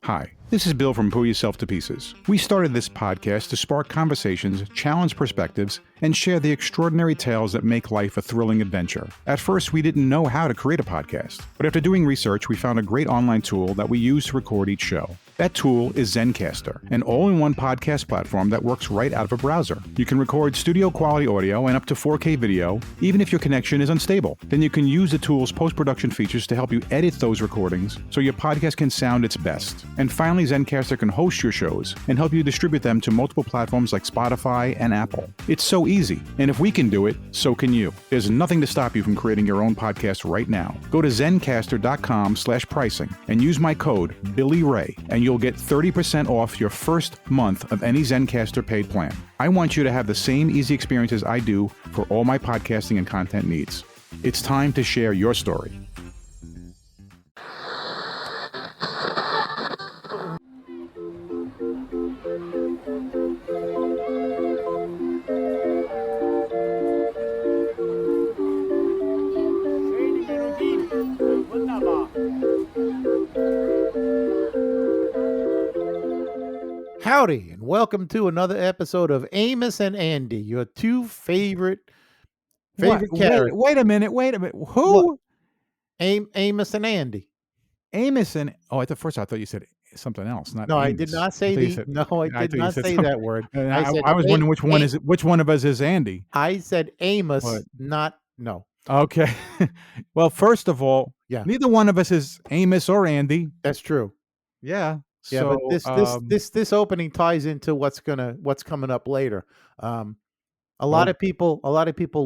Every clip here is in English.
Hi, this is Bill from Pull Yourself to Pieces. We started this podcast to spark conversations, challenge perspectives, and share the extraordinary tales that make life a thrilling adventure. At first, we didn't know how to create a podcast, but after doing research, we found a great online tool that we use to record each show. That tool is Zencastr, an all-in-one podcast platform that works right out of a browser. You can record studio-quality audio and up to 4K video, even if your connection is unstable. Then you can use the tool's post-production features to help you edit those recordings so your podcast can sound its best. And finally, Zencastr can host your shows and help you distribute them to multiple platforms like Spotify and Apple. It's so easy, and if we can do it, so can you. There's nothing to stop you from creating your own podcast right now. Go to zencastr.com/pricing and use my code BillyRay, and you'll get 30% off your first month of any Zencastr paid plan. I want you to have the same easy experience as I do for all my podcasting and content needs. It's time to share your story. Howdy, and welcome to another episode of Amos and Andy, your two favorite characters. Wait a minute. Who? Amos and Andy. Amos and... Oh, at the first I thought you said something else. Not No, Amos. I did not say I did not say that word. I was wondering which one of us is Andy. I said Amos, What? not no. Okay. Well, first of all, Yeah. neither one of us is Amos or Andy. That's true. Yeah. Yeah, So, but this opening ties into what's coming up later. A lot of people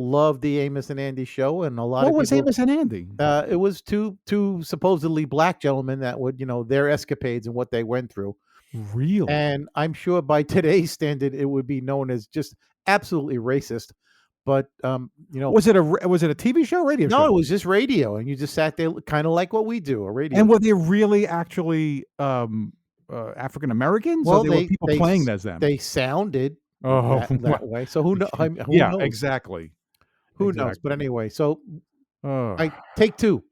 love the Amos and Andy show, and a lot what of was people, Amos and Andy? It was two supposedly black gentlemen that would, their escapades and what they went through. Really? And I'm sure by today's standard, it would be known as just absolutely racist. But Was it a TV show, radio show? no, it was just radio, and you just sat there, kind of like what we do, a radio. And were they really actually African Americans? Well, or they were people playing as them? They sounded Oh, that way. So who knows? yeah, knows? exactly. Who knows? But anyway, so Oh, take two.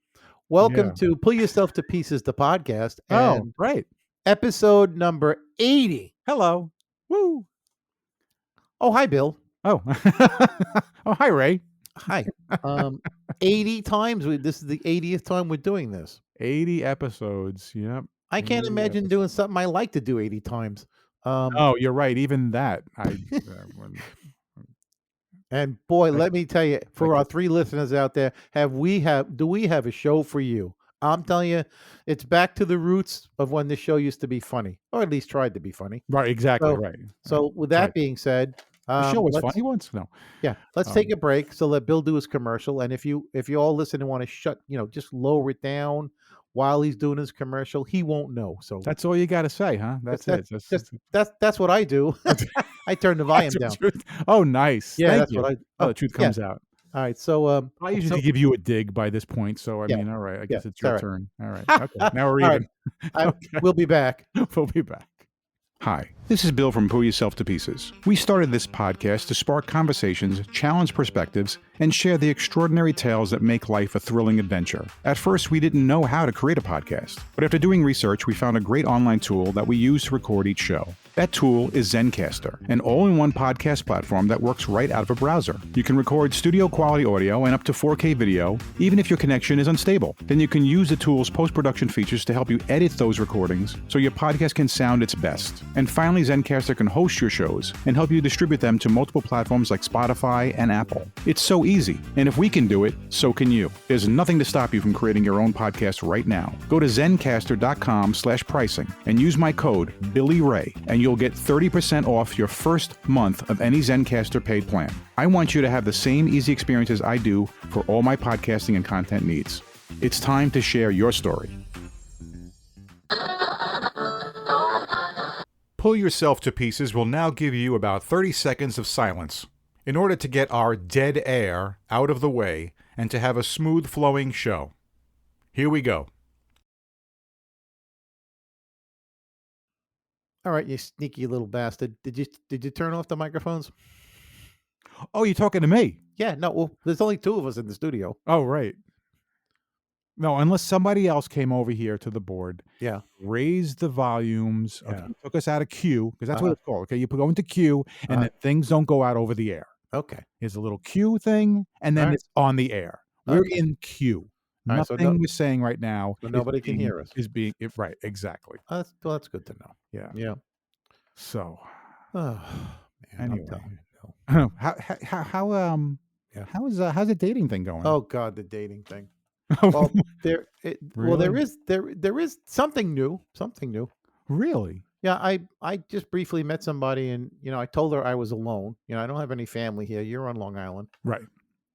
Welcome Yeah. to Pull Yourself to Pieces, the podcast. oh, And right. episode number 80. Hello. Woo. Oh, hi, Bill. Oh. Oh, hi, Ray. Hi. 80 times. This is the 80th time we're doing this. 80 episodes. Yep. I can't 80 imagine doing something I like to do 80 times. Oh, you're right. Even that. And boy, let me tell you, for our three listeners out there, do we have a show for you? I'm telling you, it's back to the roots of when the show used to be funny, or at least tried to be funny. Right. Exactly. So- right. So with that Right. being said, The show was let's- funny once. No. Yeah, let's take a break. So let Bill do his commercial, and if you all listen and want to just lower it down while he's doing his commercial, he won't know. So That's all you got to say, huh? That's it. that's what I do. I turn the volume down. Oh, nice. Yeah, Thank that's you. what I. Oh, the truth yeah. comes out. All right, so I usually give you a dig by this point, so I Yeah. mean, all right. I guess it's it's your all right. turn. All right. Okay. Now we're All even. right. Okay. We'll be back. We'll be back. Hi, this is Bill from Pull Yourself to Pieces. We started this podcast to spark conversations, challenge perspectives, and share the extraordinary tales that make life a thrilling adventure. At first, we didn't know how to create a podcast, but after doing research, we found a great online tool that we use to record each show. That tool is Zencastr, an all-in-one podcast platform that works right out of a browser. You can record studio-quality audio and up to 4K video, even if your connection is unstable. Then you can use the tool's post-production features to help you edit those recordings so your podcast can sound its best. And finally, Zencastr can host your shows and help you distribute them to multiple platforms like Spotify and Apple. It's so easy, and if we can do it, so can you. There's nothing to stop you from creating your own podcast right now. Go to zencastr.com/pricing and use my code BillyRay, and you'll get 30% off your first month of any Zencastr paid plan. I want you to have the same easy experience as I do for all my podcasting and content needs. It's time to share your story. Pull Yourself to Pieces will now give you about 30 seconds of silence in order to get our dead air out of the way and to have a smooth flowing show. Here we go. All right, you sneaky little bastard. Did you turn off the microphones? Oh, you're talking to me? Yeah, no. Well, there's only two of us in the studio. Oh, right. No, unless somebody else came over here to the board, Yeah. raised the volumes, okay, Yeah. took us out of queue, because that's what Uh-huh. it's called, okay? You go into queue, and Uh-huh. then things don't go out over the air. Okay. There's a little queue thing, and then Alright. it's on the air. We're Okay. in queue. Alright. So no Nothing we're saying right now so nobody can hear us. is being right, exactly. That's good to know. Yeah. Yeah. So, Oh, man, I'm anyway, telling you, no. Yeah. how's the dating thing going? Oh god, the dating thing. Well, Really? there is something new. Really? Yeah, I just briefly met somebody and, I told her I was alone. I don't have any family here. You're on Long Island. Right,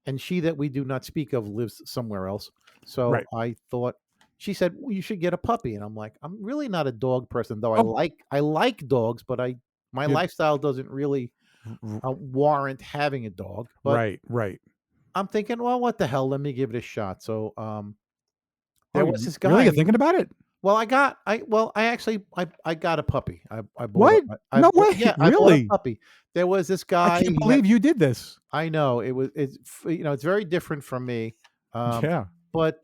And she that we do not speak of lives somewhere else. So right. I thought she said, "Well, you should get a puppy." And I'm like, "I'm really not a dog person, though Oh, I like dogs, but my you lifestyle doesn't really r warrant having a dog." But right, right. I'm thinking, "Well, what the hell? Let me give it a shot." So Oh, there was you this really? guy. You're thinking about it? I actually I got a puppy. I bought What? No way, yeah, I bought a really? puppy. There was this I guy. can't believe you did this. I know it's very different from me. Um, Yeah. but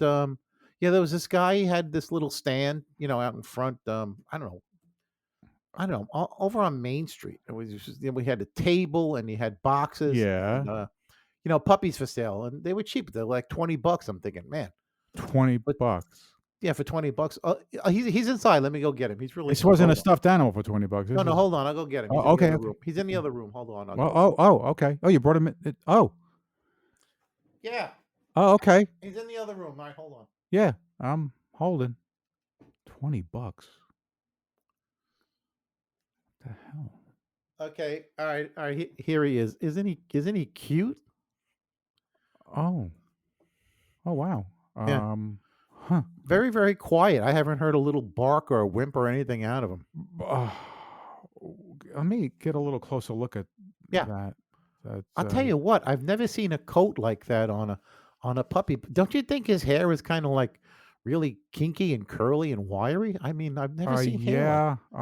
yeah, there was this guy. He had this little stand, out in front. I don't know, over on Main Street. It was just, we had a table and he had boxes Yeah. and puppies for sale, and they were cheap. They're like $20. I'm thinking, man, 20 but bucks. yeah, for $20. He's inside. Let me go get him. He's really This cute. wasn't a Hold on. stuffed animal for 20 bucks. No, This no, is hold on. I'll go get him. He's Oh, in the okay, other okay. room. He's in the other room. Hold on. I'll go. Okay. Oh, you brought him in oh. Yeah, Oh, okay. he's in the other room. All right, hold on. Yeah, I'm holding. 20 bucks. What the hell? Okay. All right. All right. Here he is. Isn't he cute? Oh. Oh, wow. Yeah. Huh. Very, very quiet. I haven't heard a little bark or a whimper or anything out of him. Uh, let me get a little closer look at Yeah. that. That's, I'll tell you what, I've never seen a coat like that on a puppy. Don't you think his hair is kind of like really kinky and curly and wiry? I mean, I've never seen hair like yeah,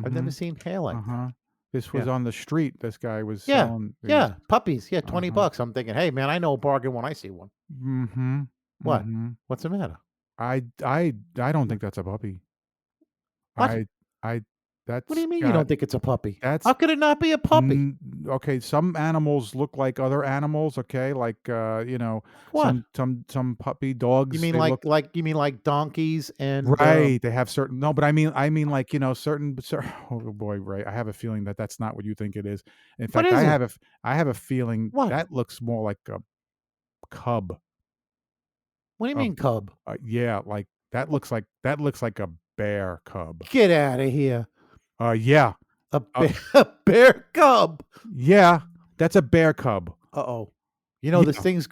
I've never mhm, seen hair like that. uh-huh. This was Yeah. on the street. This guy was Yeah. selling these. Yeah. Puppies. Yeah, Uh-huh. $20. I'm thinking, hey man, I know a bargain when I see one. Mhm. What? Mhm. What's the matter? I don't think that's a puppy. What? I What do that's you mean you got don't think it's a puppy? that's How could it not be a puppy? okay, some animals look like other animals, okay? Like, What? some puppy dogs, they look You mean like donkeys and right, they have certain no, but I mean, like, oh boy, right, I have a feeling that that's not what you think it is. In what fact, is it? I have a feeling What? that looks more like a cub. What do you A mean cub? yeah, like, Wha that looks like a bear cub. Get out of here. Yeah, A uh, bear a bear cub. yeah, that's a bear cub. Uh-oh. This Yeah. thing's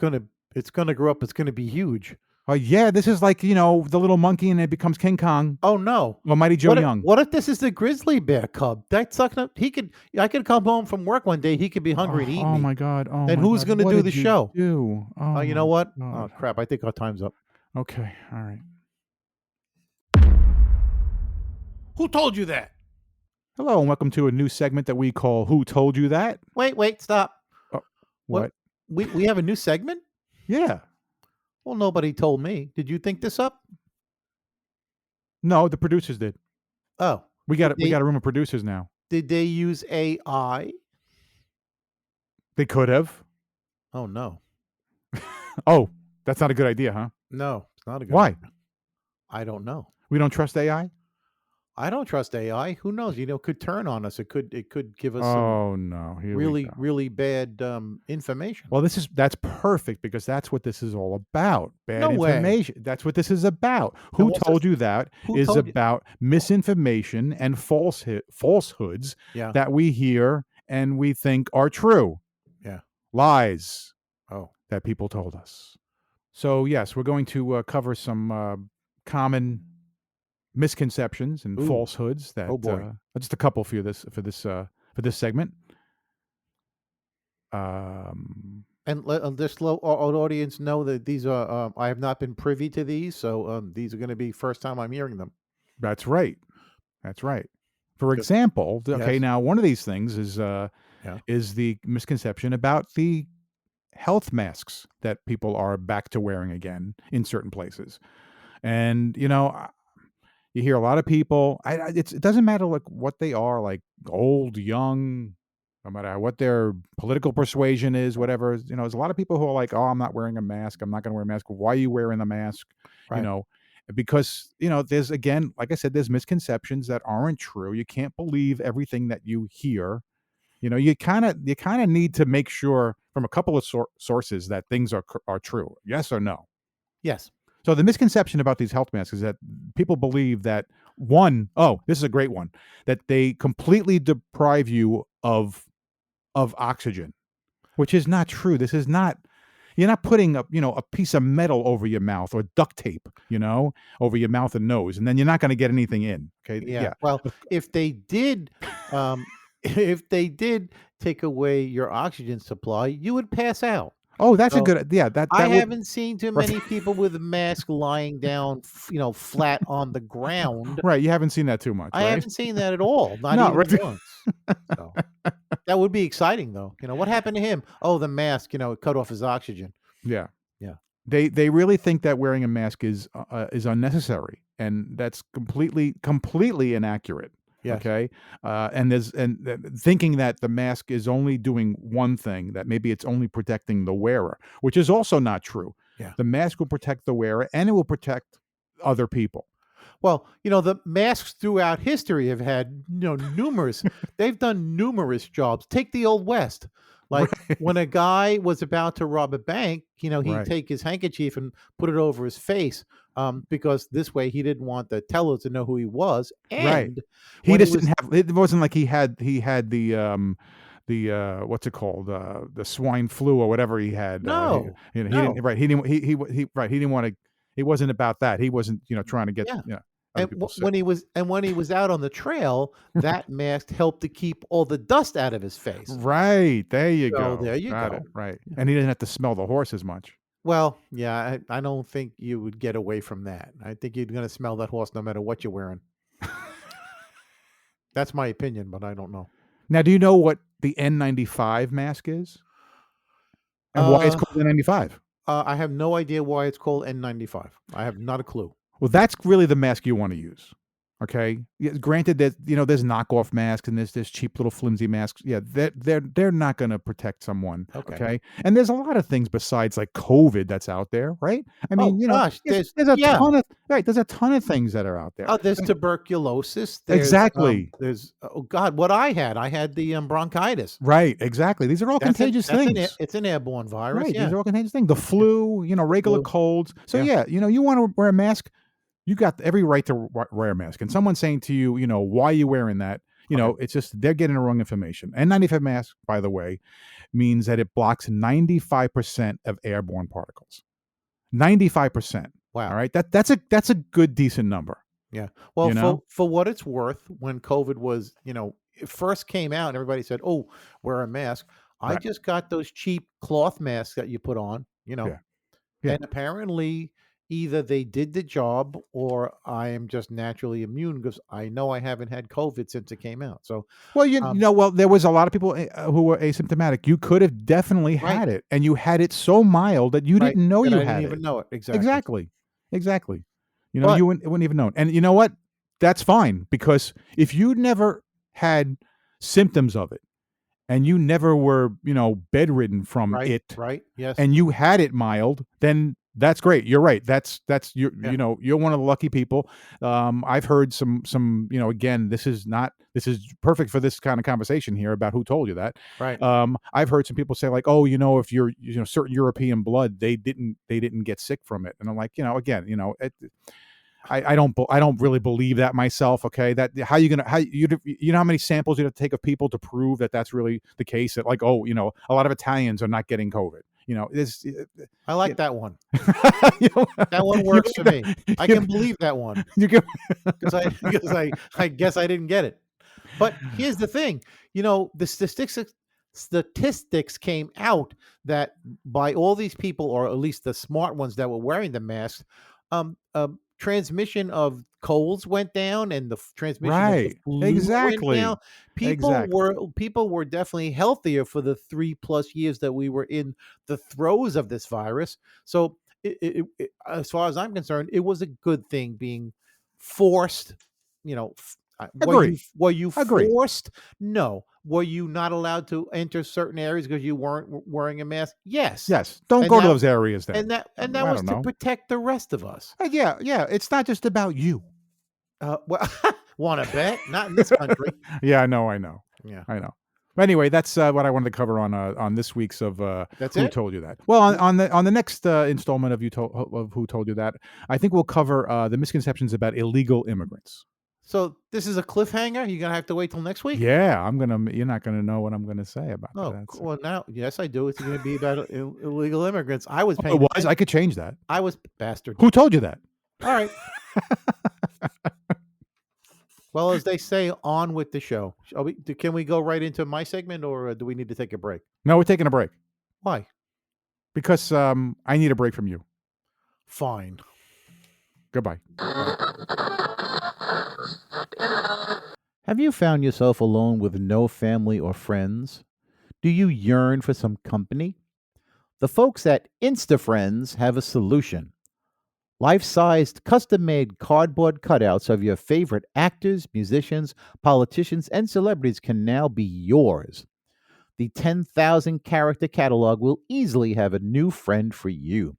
it's gonna grow up, it's gonna be huge. Yeah, this is like, the little monkey and it becomes King Kong Oh, no. or Mighty Joe Young. What if this is the grizzly bear cub? That's sucking up I could come home from work one day, he could be hungry and eat Oh me. my god, oh Then my who's god, gonna what do did the you show? do? Oh, Oh you my know what? Oh, god. crap, I think our time's up. Okay, alright. Who told you that? Hello, and welcome to a new segment that we call Who Told You That? Wait, stop. Oh, What? what? We have a new segment? Yeah. Well, nobody told me. Did you think this up? No, the producers did. Oh. We got a room of producers now. Did they use AI? They could have. Oh, no. Oh, that's not a good idea, huh? No, it's not a good Why? idea. I don't know. We don't trust AI? I don't trust AI. Who knows? Could turn on us. It could give us some Oh, no, here we really, go. really bad information. Well, that's perfect because that's what this is all about. Bad No way. information. That's what this is about. And Who what's told this? you that Who is told you? about misinformation and falsehoods Yeah. that we hear and we think are true. Yeah. Lies Oh. that people told us. So, yes, we're going to cover some common misconceptions and Ooh. falsehoods that Oh, boy. just a couple for this segment. And just let our audience know that these are I have not been privy to these, so these are going to be first time I'm hearing them. That's right. That's right. For Good. example, okay, Yes. now one of these things is Yeah. the misconception about the health masks that people are back to wearing again in certain places. And you hear a lot of people. It doesn't matter like what they are, like old, young, no matter what their political persuasion is, whatever. There's a lot of people who are like, "Oh, I'm not wearing a mask. I'm not going to wear a mask." Why are you wearing the mask? You Right. know, because there's, again, like I said, there's misconceptions that aren't true. You can't believe everything that you hear. You kind of need to make sure from a couple of sources that things are true. Yes or no. Yes. So the misconception about these health masks is that people believe that, one, oh, this is a great one, that they completely deprive you of oxygen, which is not true. This is not. You're not putting a piece of metal over your mouth or duct tape, over your mouth and nose, and then you're not going to get anything in. Okay, Yeah. yeah. Well, if they did, if they did take away your oxygen supply, you would pass out. Oh, that's a So good. Yeah, that I that would. haven't seen too Right. many people with a mask lying down, flat on the ground. Right. You haven't seen that too much, I right? haven't seen that at all, not No, even right. once. So that would be exciting, though. What happened to him? Oh, the mask. It cut off his oxygen. Yeah. Yeah. They really think that wearing a mask is unnecessary, and that's completely inaccurate. Yes. Okay, thinking that the mask is only doing one thing, that maybe it's only protecting the wearer, which is also not true. Yeah. The mask will protect the wearer, and it will protect other people. Well, the masks throughout history have had, numerous. They've done numerous jobs. Take the Old West. Like Right. when a guy was about to rob a bank, he'd Right. take his handkerchief and put it over his face, because this way he didn't want the teller to know who he was. Right. And He when he just was didn't have. It wasn't like he had the what's it called, the swine flu or whatever he had. no, He no, didn't. Right. He didn't. He didn't want to. It wasn't about that. He wasn't trying to get yeah. other And people sick. when he was out on the trail, that mask helped to keep all the dust out of his face. Right, there you So go. there you Got it, go. right, Yeah. and he didn't have to smell the horse as much. Well, yeah, I don't think you would get away from that. I think you're gonna smell that horse no matter what you're wearing. That's my opinion, but I don't know. Now, do you know what the N95 mask is? And why it's Uh, called N95? I have no idea why it's called N95. I have not a clue. Well, that's really the mask you wanna use, okay? Yeah, granted that, there's knockoff masks and there's cheap little flimsy masks. Yeah, they're not gonna protect someone, Okay. okay? And there's a lot of things besides, like, COVID that's out there, right? I mean, Oh gosh, there's a ton of right, there's a ton of things that are out there. Oh, there's tuberculosis. Exactly. There's oh god, what I had the bronchitis. Right, exactly. These are all contagious things. It's an airborne virus. Right, Yeah. these are all contagious things. The flu, regular Flu. colds. So Yeah. yeah, you wanna wear a mask, you got every right to wear a mask. And someone saying to you, why are you wearing that? Okay. It's just they're getting the wrong information. N95 mask, by the way, means that it blocks 95% of airborne particles. 95%. All Wow. right, that's a good decent number. Yeah. Well, You for know, for what it's worth, when COVID was, it first came out and everybody said, "Oh, wear a mask." I right? just got those cheap cloth masks that you put on, Yeah, yeah. and apparently either they did the job or I am just naturally immune because I know I haven't had COVID since it came out. So, Well, um, well, there was a lot of people who were asymptomatic. You could have definitely right, had it, and you had it so mild that you right, didn't know that you I didn't had even it. know it exactly. Exactly. Exactly. But You wouldn't even know. And you know what? That's fine, because if you never had symptoms of it and you never were, bedridden from right, it, right, yes, and you had it mild, then that's great. You're right. That's yeah, you're one of the lucky people. I've heard some, again, this is perfect for this kind of conversation here about who told you that. right. I've heard some people say like, oh, if you're, certain European blood, they didn't get sick from it. And I'm like, again, I don't really believe that myself. Okay, that how you know how many samples you have to take of people to prove that that's really the case, that like, oh, a lot of Italians are not getting COVID. This I like that one. you know, That one you works for me. I you can believe that one. you can, Because I guess I didn't get it. But here's the thing, the statistics came out that by all these people, or at least the smart ones that were wearing the masks, transmission of coals went down and the transmission of the Right. flu went down. Exactly. People Exactly. were definitely healthier for the 3+ years that we were in the throes of this virus. So, as far as I'm concerned, it was a good thing being forced. Agree. Were you Agree. forced? No. Were you not allowed to enter certain areas because you weren't wearing a mask? Yes. Yes. Don't And go to that those areas then. and that I was don't to know. protect the rest of us. Yeah. Yeah. It's not just about you. Well, wanna bet? Not in this country. Yeah. I know. I know. Yeah. I know. But anyway, that's what I wanted to cover on this week's of That's Who it? Told You That. Well, on the next installment of Who Told You That, I think we'll cover the misconceptions about illegal immigrants. So, this is a cliffhanger? You're gonna have to wait till next week? Yeah, you're not gonna know what I'm gonna say about Oh, that. well, now yes, I do. It's gonna be about illegal immigrants. I was It paying was. atten I could change that. I was bastard. Who told you that? Alright. Well, as they say, on with the show. Can we go right into my segment, or do we need to take a break? No, we're taking a break Why? because I need a break from you. Fine. Goodbye. Have you found yourself alone with no family or friends? Do you yearn for some company? The folks at InstaFriends have a solution. Life-sized, custom-made cardboard cutouts of your favorite actors, musicians, politicians, and celebrities can now be yours. The 10,000 character catalog will easily have a new friend for you.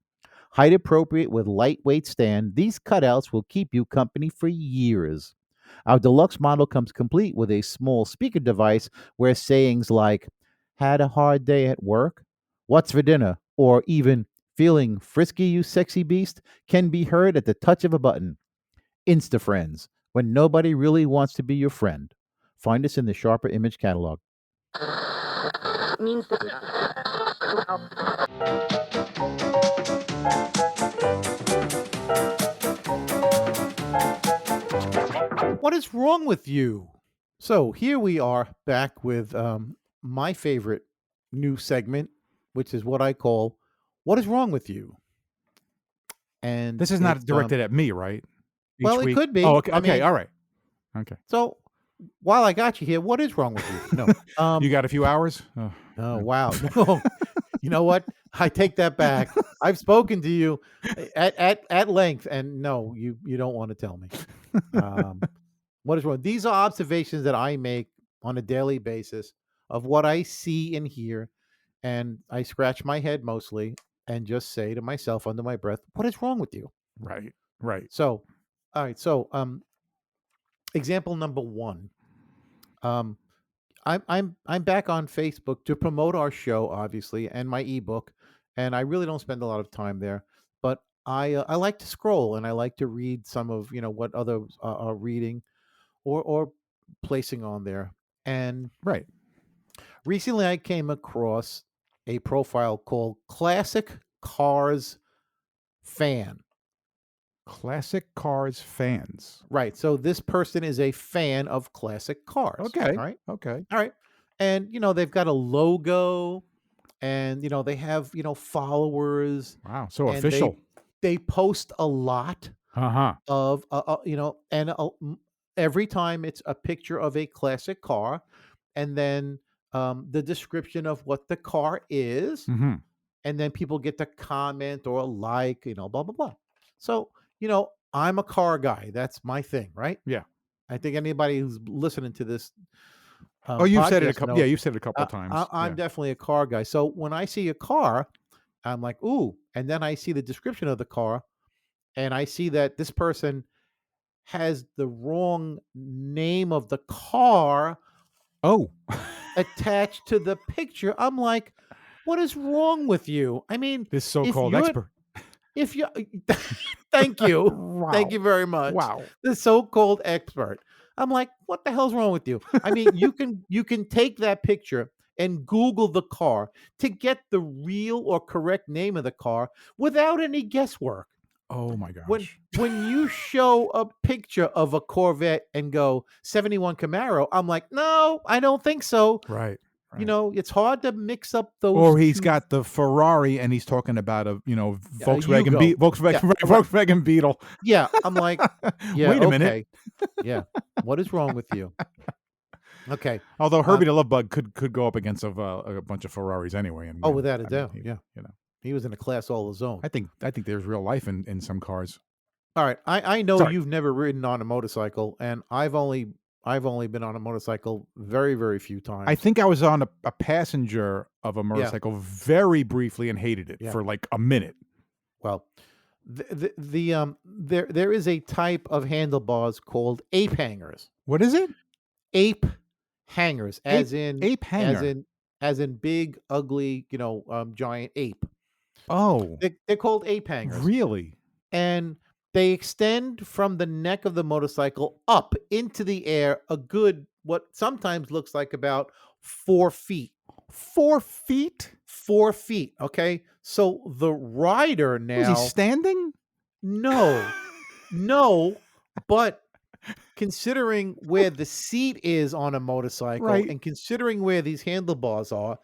Height appropriate with lightweight stand, these cutouts will keep you company for years. Our deluxe model comes complete with a small speaker device where sayings like, "Had a hard day at work?" "What's for dinner?" or even, "Feeling frisky, you sexy beast?" can be heard at the touch of a button. InstaFriends, when nobody really wants to be your friend. Find us in the Sharper Image catalog. What is wrong with you? So here we are back with my favorite new segment, which is what I call "What is wrong with you?" And This is it's not directed at me, right? well, Each it week. could be. Oh, okay. I Okay. mean, All right. Okay. so while I got you here, what is wrong with you? No. You got a few hours? Oh, Oh wow. No. You know what? I take that back. I've spoken to you at length, and no, you don't want to tell me. What is wrong? These are observations that I make on a daily basis of what I see and hear, and I scratch my head mostly and just say to myself under my breath, "What is wrong with you?" right. Right. So, all right. So, example number one. Um, I'm back on Facebook to promote our show, obviously, and my ebook, and I really don't spend a lot of time there, but I like to scroll and I like to read some of what others are reading or placing on there. And Right. recently, I came across a profile called Classic Cars Fan. Classic Cars fans. Right. So this person is a fan of classic cars. Okay. All right. Okay. All right. And they've got a logo, and they have followers, Wow. So and they official. they post a lot Uh-huh. of and every time it's a picture of a classic car, and then the description of what the car is, Mm-hmm. and then people get to comment or like, blah blah blah. So I'm a car guy. That's my thing, right? Yeah. I think anybody who's listening to this Oh, you've said it a podcast couple. Yeah, knows you've said it a couple of times. I'm Yeah. definitely a car guy. So when I see a car, I'm like, ooh, and then I see the description of the car, and I see that this person has the wrong name of the car Oh. attached to the picture. I'm like, what is wrong with you? I mean, This if so-called you're expert. if you thank you. Thank Wow. you very much. Wow. The so-called expert. I'm like, what the hell's wrong with you? I mean, you can take that picture and Google the car to get the real or correct name of the car without any guesswork. Oh my When gosh. when you show a picture of a Corvette and go 71 Camaro, I'm like, no, I don't think so. Right. You right. know, it's hard to mix up those Or he's 2. got the Ferrari and he's talking about a, Yugo. Yeah, right. Volkswagen Beetle. Yeah, I'm like, "Yeah, Wait a minute. okay. Yeah. What is wrong with you?" Okay. Although Uh, Herbie the Love Bug could go up against a bunch of Ferraris anyway, oh, and without a I mean, doubt, yeah. you know, He was in a class all his own. I think there's real life in some cars. Alright, I know Sorry. you've never ridden on a motorcycle, and I've only been on a motorcycle very, very few I times. think I was on a passenger of a Yeah, motorcycle very briefly and hated it yeah. for like a minute. Well, there is a type of handlebars called ape hangers. What is it? Ape hangers, Ape as in ape as hanger. in as in big, ugly, giant ape. Oh, They're called ape hangers, really? and they extend from the neck of the motorcycle up into the air a good what sometimes looks like about 4 feet. 4 feet? 4 feet, okay? So the rider Was he now standing? no, no, but considering where the seat is on a motorcycle Right. and considering where these handlebars are,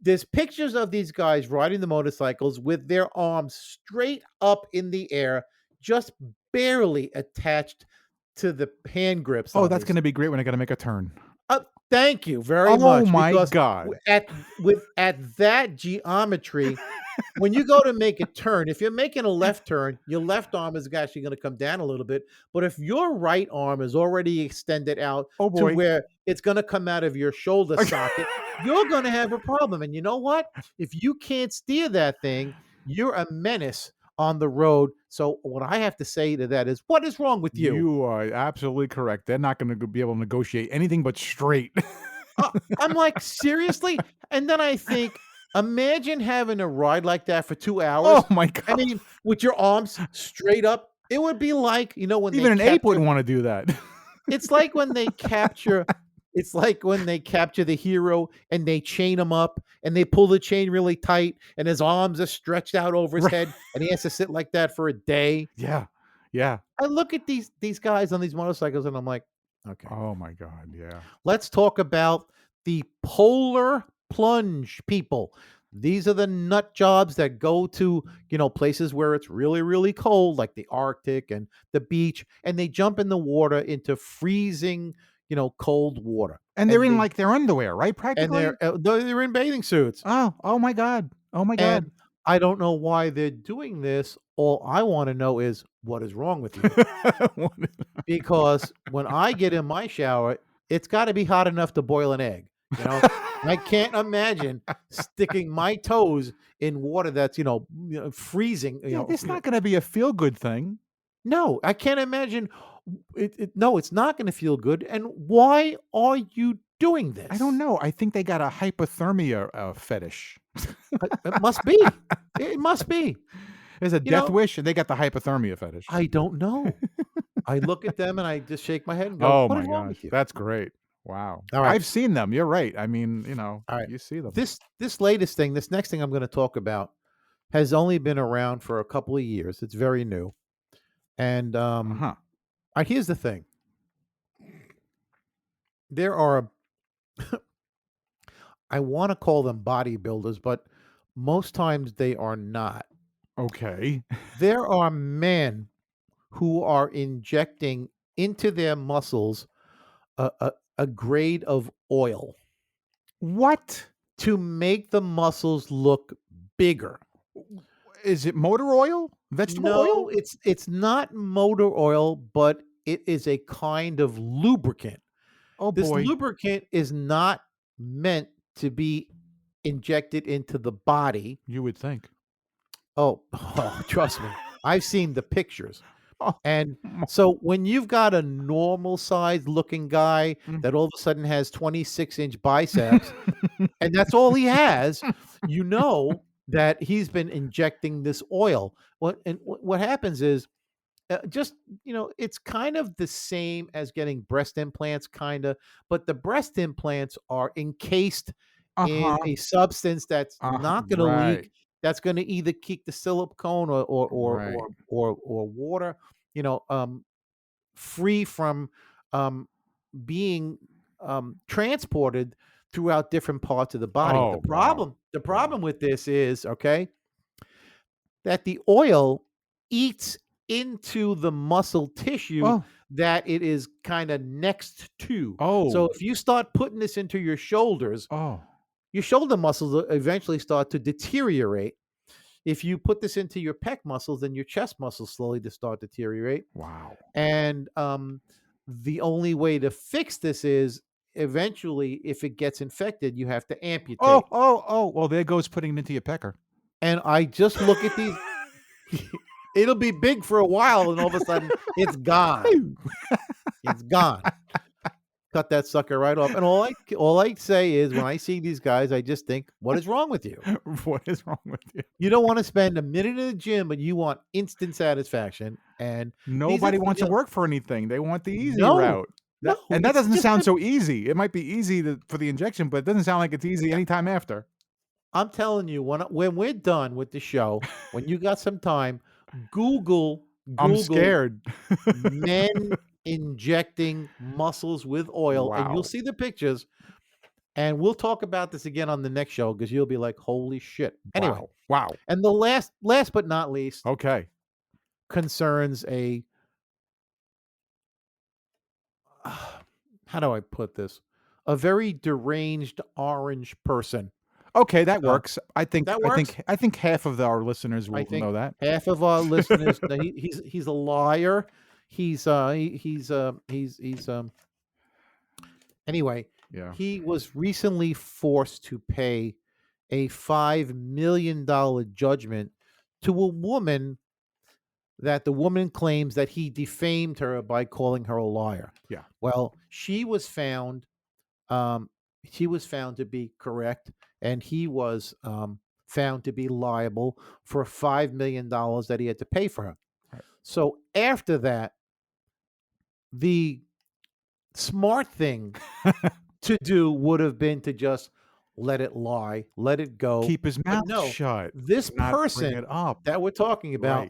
there's pictures of these guys riding the motorcycles with their arms straight up in the air, just barely attached to the hand grips Oh, on that's these. gonna be great when I gotta make a turn. Uh, Thank you very Oh much my because god. at that geometry, when you go to make a turn, if you're making a left turn, your left arm is actually gonna come down a little bit, but if your right arm is already extended out Oh to boy. where it's gonna come out of your shoulder socket, you're gonna have a problem, and you know what? If you can't steer that thing, you're a menace on the road, so what I have to say to that is, "What is wrong with you?" You are absolutely correct. They're not gonna be able to negotiate anything but straight. I'm like, "Seriously?" And then I think, imagine having a ride like that for 2 Oh hours. my I god. mean, with your arms straight up, it would be like, when they Even an ape capture wouldn't wanna do that. it's like when they capture it's like when they capture the hero and they chain him up and they pull the chain really tight and his arms are stretched out over his Right. head and he has to sit like that for a day. Yeah. Yeah. I look at these guys on these motorcycles and I'm like, "Okay. Oh my god, yeah. Let's talk about the polar plunge people. These are the nut jobs that go to, places where it's really, really cold, like the Arctic and the beach, and they jump in the water into freezing, cold water. And they're And in, they like, their underwear, right, and practically? they're in bathing suits. Oh my god. Oh my god. And I don't know why they're doing this. All I want to know is what is wrong with you? What Because when I get in my shower, it's gotta be hot enough to boil an egg, you know? I can't imagine sticking my toes in water that's, freezing, Yeah, it's not gonna be a feel-good thing. No, I can't imagine no, it's not gonna feel good, and why are you doing I don't this? know. I think they got a hypothermia, fetish. It must be. It must be. There's a You death know, wish, and they got the hypothermia fetish. I don't know. I look at them and I just shake my head and go, Oh "What my is wrong gosh, with you?" that's great. Wow. Alright, I've seen them, you're right. I mean, alright. you see them. This next thing I'm gonna talk about has only been around for a couple of years. It's very new. And Uh-huh. here's the thing. There are I want to call them bodybuilders, but most times they are not. Okay. There are men who are injecting into their muscles a grade of oil What? to make the muscles look bigger. Is it motor oil? Vegetable No, oil? it's not motor oil, but it is a kind of lubricant. Oh This boy. lubricant is not meant to be injected into the body. You would think. Oh, trust me. I've seen the pictures. Oh. And so when you've got a normal sized looking guy Mm. that all of a sudden has 26-inch biceps and that's all he has, you know that he's been injecting this oil. What happens is just it's kind of the same as getting breast implants kinda, but the breast implants are encased in Uh-huh. a substance that's not gonna Right. leak, that's gonna either keep the silicone Right. or water, you know, um, free from, um, being, transported throughout different parts of the body. Oh, wow. The problem with this is, okay, that the oil eats into the muscle tissue Oh, that it is kind of next to. So oh, if you start putting this into oh, your shoulder muscles will eventually start to deteriorate. If you put this into your pec muscles, then your chest muscles slowly to start to deteriorate. wow. And the only way to fix this is eventually, if it gets infected, you have to amputate. Oh. Well, there goes putting it into your pecker. And I just look at these. It'll be big for a while, and all of a sudden, it's gone. It's gone. Cut that sucker right off. And all I say is, when I see these guys, I just think, what is wrong with you? What is wrong with you? You don't want to spend a minute in the gym, but you want instant satisfaction. And Nobody wants to you know, work for anything. They want the easy no, route. no, And that it's doesn't just sound that- so easy. It might be easy for the injection, but it doesn't sound like it's easy anytime after. I'm telling you, when we're done with the show, when you got some time, Google I'm scared. men injecting muscles with oil, and Wow. you'll see the pictures. And we'll talk about this again on the next show because you'll be like, "Holy shit!" Anyway, Wow. and the last but not least Okay. concerns a how do I put this? A very deranged orange person. Okay, that works. I think that works? I think half of our listeners I will think know that. half of our listeners. He's a liar. He's anyway. Yeah. He was recently forced to pay a $5 million judgment to a woman that the woman claims that he defamed her by calling her a liar. Yeah. Well, she was found to be correct, and he was found to be liable for $5 million that he had to pay for her. Right. So after that, the smart thing to do would have been to just let it lie, let it go. Keep his mouth no, shut. This not bring person it up. that we're talking about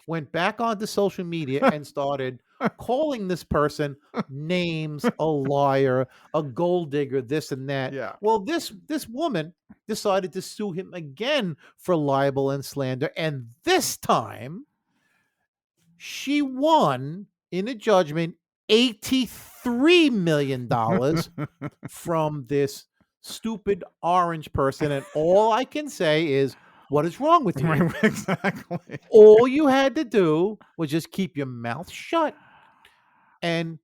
went back onto social media and started calling this person names, a liar, a gold digger, this and that. Yeah. Well, this woman decided to sue him again for libel and slander, and this time she won in a judgment $83 million from this stupid orange person. And all I can say is, what is wrong with you? Right, exactly. All you had to do was just keep your mouth shut and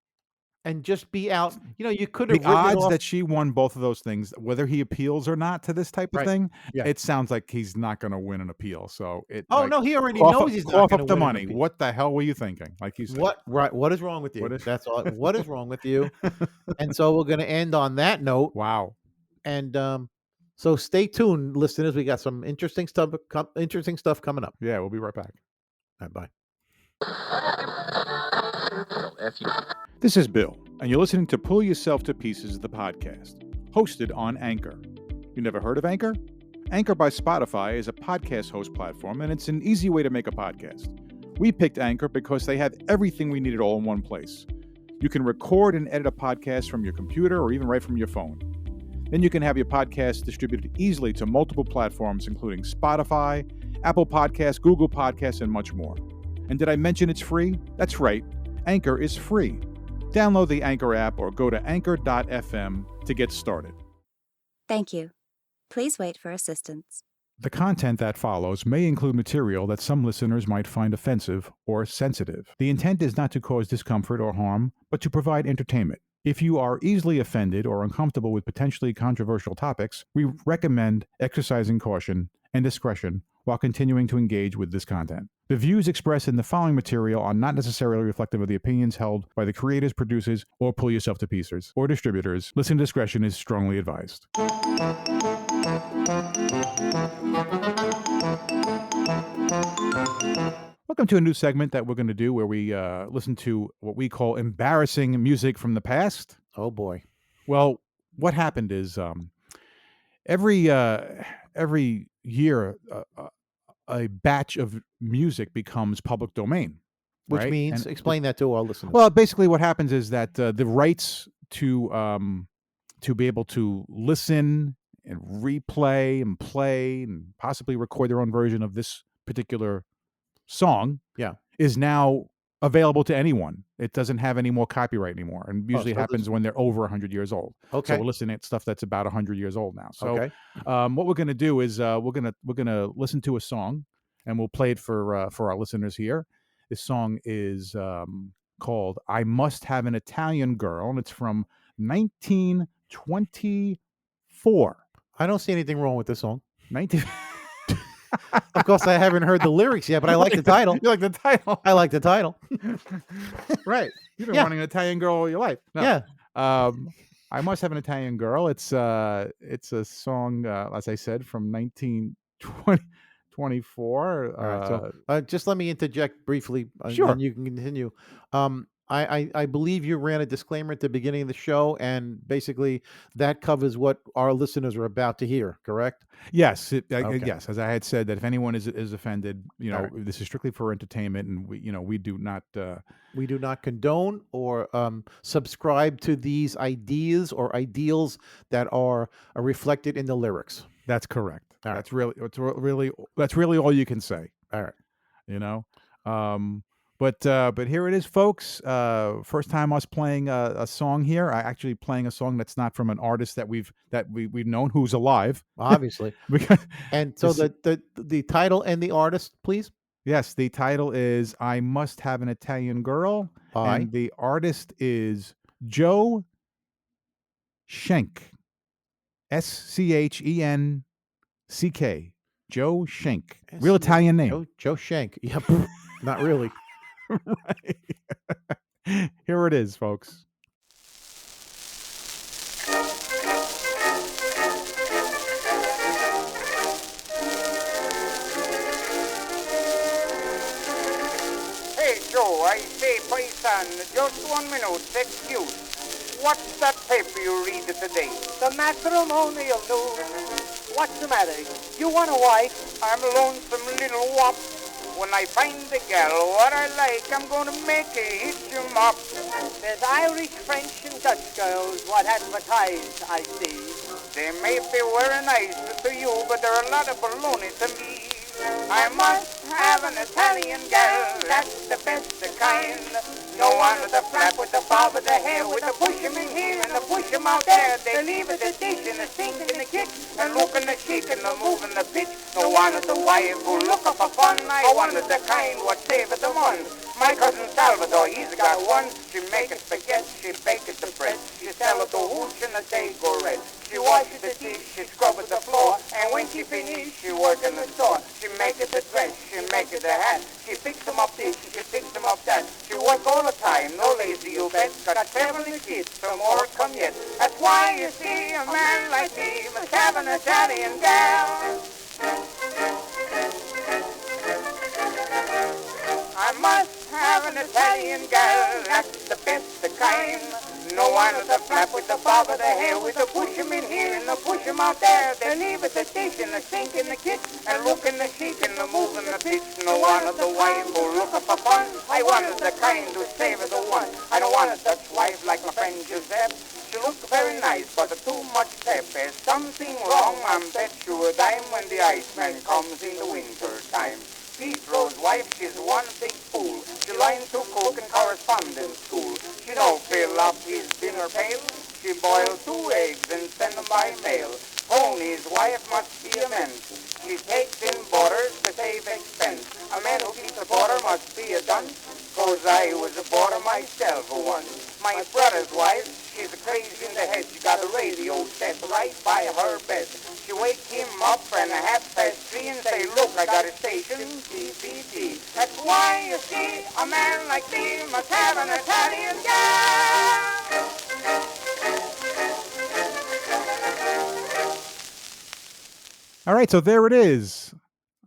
just be out. You know, you could have The written it odds off. that she won both of those things, whether he appeals or not to this type of Right. thing, Yeah. it sounds like he's not going to win an appeal. So it. Oh like, no, he already cough knows up, he's not cough going to up the win an money. appeal. What the hell were you thinking? Like you said. What is wrong with you? What is- That's all. What is wrong with you? And so we're going to end on that note. Wow. And so stay tuned, listeners. We got some interesting stuff coming up. Yeah, we'll be right back. All right, bye. This is Bill, and you're listening to Pull Yourself to Pieces, the podcast, hosted on Anchor. You never heard of Anchor? Anchor by Spotify is a podcast host platform, and it's an easy way to make a podcast. We picked Anchor because they have everything we needed all in one place. You can record and edit a podcast from your computer or even right from your phone. Then you can have your podcast distributed easily to multiple platforms, including Spotify, Apple Podcasts, Google Podcasts, and much more. And did I mention it's free? That's right. Anchor is free. Download the Anchor app or go to anchor.fm to get started. Thank you. Please wait for assistance. The content that follows may include material that some listeners might find offensive or sensitive. The intent is not to cause discomfort or harm, but to provide entertainment. If you are easily offended or uncomfortable with potentially controversial topics, we recommend exercising caution and discretion while continuing to engage with this content. The views expressed in the following material are not necessarily reflective of the opinions held by the creators, producers, or Pull Yourself to Pieces, or distributors. Listener discretion is strongly advised. Welcome to a new segment that we're going to do where we listen to what we call embarrassing music from the past. Oh boy. Well, what happened is every year a batch of music becomes public domain. Which right? means, And explain that to our listeners. well, basically what happens is that the rights to to be able to listen and replay and play and possibly record their own version of this particular song Yeah. is now available to anyone. It doesn't have any more copyright anymore, and usually so happens this- when they're over 100 years old. So Okay. we're listening at stuff that's about 100 years old now. So Okay. what we're going to do is we're gonna listen to a song, and we'll play it for our listeners here. This song is called "I Must Have an Italian Girl," and it's from 1924. I don't see anything wrong with this song. 19. Of course, I haven't heard the lyrics yet, but I like the title. You like the title? I like the title. Right. You've been Yeah. wanting an Italian girl all your life. No. Yeah. I Must Have an Italian Girl. It's a song, as I said, from 1924. All right. So just let me interject briefly, Sure. and you can continue. I believe you ran a disclaimer at the beginning of the show, and basically that covers what our listeners are about to hear. Correct? Yes, Okay. yes. As I had said, that if anyone is offended, All right. this is strictly for entertainment, and we do not. We do not condone or subscribe to these ideas or ideals that are reflected in the lyrics. That's correct. All right. That's really all you can say. All right. But here it is, folks. First time us playing a song here. I actually playing a song that's not from an artist that we've known who's alive. Obviously. Because And so This- the title and the artist, please. yes, the title is "I Must Have an Italian Girl," By and the artist is Joe Schenk, Schenck. Joe Schenk, real Italian name. Joe Schenk. Yep. Not really. Right. Here it is, folks. Hey, Joe, I say, paisan, just 1 minute, excuse. What's that paper you read today? The matrimonial news. What's the matter? You want a wife? I'm a lonesome little wop. When I find a gal what I like, I'm gonna make a hit you up. There's Irish, French, and Dutch girls what advertise, I see. They may be very nice to you, but they're a lot of baloney to me. I must have an Italian gal, that's the best kind. No one with the flap, with the bob of the hair, with the push 'em in here and the push 'em out there. They leave it the dish and the sink and the kick, and look and the chic and the move and the pitch. No one with the wife who look up for fun. I wanted the kind what savor the one. My cousin Salvador, he's got one. She make it spaghetti, she bake it the bread. She sell it the hooch and the day go red. She washes the dish, she scrubs the floor. And when she finish, she work in the store. She make it the dress, she make it the hat. She fix them up this, she fix them up that. She work all the time, no lazy you bet. Got 7 kids, so more come yet. That's why you see a man like me must have an Italian gal. I must have an Italian gal, that's the best kind. No one with the flap, with the bob of the hair, with the push 'em in here and the push 'em out there. They leave it the dish and the sink in the kitchen, and look in the chic and the move in the pitch. No one of the wife who look up for fun. I wanted the kind who savor the one. I don't want a Dutch wife like my friend Giuseppe. She looks very nice, but too much pep. There's something wrong, I'm bet you a dime when the Iceman comes in the winter time. Pedro's wife, she's one big fool. She learned to cook in correspondence school. She don't fill up his dinner pail. She boils 2 eggs and send them by mail. Pony's wife must be a menace. She takes in boarders to save expense. A man who keeps a boarder must be a dunce. 'Cause I was a boarder myself once. My brother's wife, she's a crazy in the head. She got a radio set right by her bed. She wake him up and 3:30 and say, look, I got a station, TBT. That's why you see a man like me must have an Italian gal. All right, so there it is.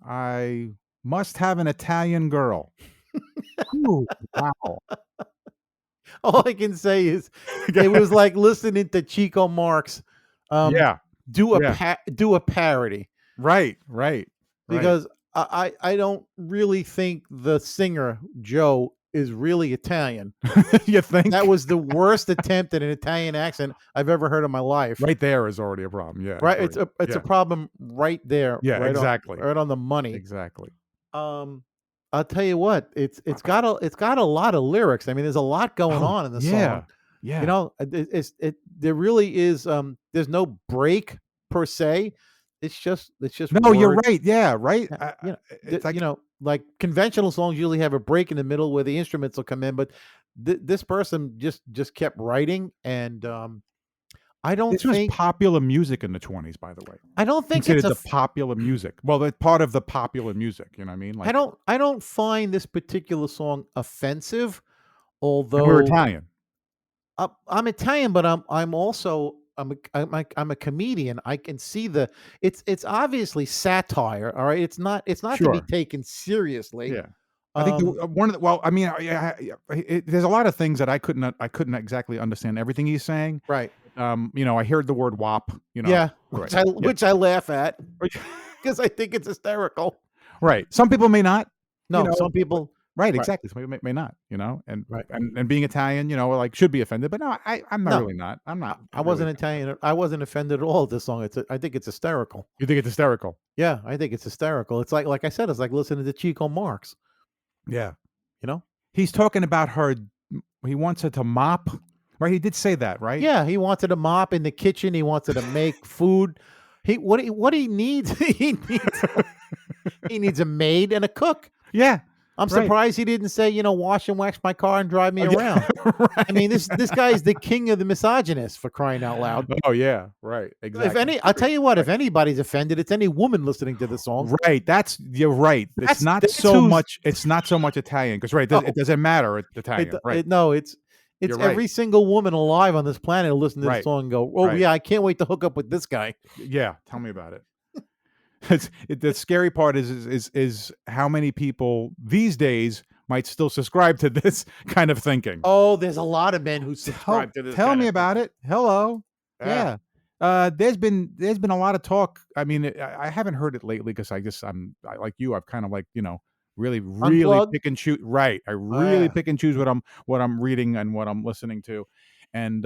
I must have an Italian girl. Ooh, wow. All I can say is it was like listening to Chico Marx Yeah. do a Yeah. do a parody, Right. because I don't really think the singer Joe is really Italian. You think? That was the worst attempt at an Italian accent I've ever heard in my life. Right there is already a problem. Yeah. Right, agreed. it's a problem right there. Yeah, right exactly. right on the money. Exactly. I'll tell you what, it's got a lot of lyrics. I mean, there's a lot going on in the yeah. song. Yeah. You know, there really is. There's no break per se. It's just No, you're words. right. Yeah, right. You know, It's like, you know, like conventional songs usually have a break in the middle where the instruments will come in, but this person just kept writing, and I don't this was think popular music in the 20s, by the way. I don't think Considered it's a the popular music. Well, it's part of the popular music. You know what I mean? Like, I don't find this particular song offensive, and although we're Italian. I'm Italian, but I'm also I'm a comedian. I can see it's obviously satire. All right, it's not to be Sure. taken seriously. Yeah. I think one of the, well, I mean, there's a lot of things that I couldn't exactly understand everything he's saying. Right. You know, I heard the word "wop." You know, Yeah, right. which I laugh at because I think it's hysterical. Right. Some people may not. No, know, some people. Right. Exactly. Some people may not. You know, and Right. and being Italian, you know, like should be offended, but no, I'm not No. really not. I'm not. I wasn't really. Italian. I wasn't offended at all at this song. I think it's hysterical. You think it's hysterical? Yeah, I think it's hysterical. It's like I said, it's like listening to Chico Marx. Yeah. You know? He's talking about her. He wants her to mop. Right. He did say that, right? Yeah, he wanted to mop in the kitchen. He wanted to make food. What he needs he needs a maid and a cook. Yeah. I'm Right. surprised he didn't say, wash and wax my car and drive me Yeah, around. I mean, this guy is the king of the misogynist, for crying out loud. Oh yeah. Right. Exactly. I'll tell you what, if anybody's offended, it's any woman listening to the song. Right. You're right. It's not that's so who's- much. It's not so much Italian because right. No. It doesn't matter. It's Italian. Right. No, it's You're right. every single woman alive on this planet will listen to Right. this song and go, oh Right. yeah, I can't wait to hook up with this guy. Yeah. Tell me about it. The scary part is how many people these days might still subscribe to this kind of thinking. Oh, there's a lot of men who subscribe to this. Tell kind me of about it. Hello. Yeah. Yeah. There's been a lot of talk. I mean, I haven't heard it lately because I like you. I've kind of like, really Unplugged? pick and choose. Right. I really yeah. pick and choose what I'm reading and what I'm listening to. And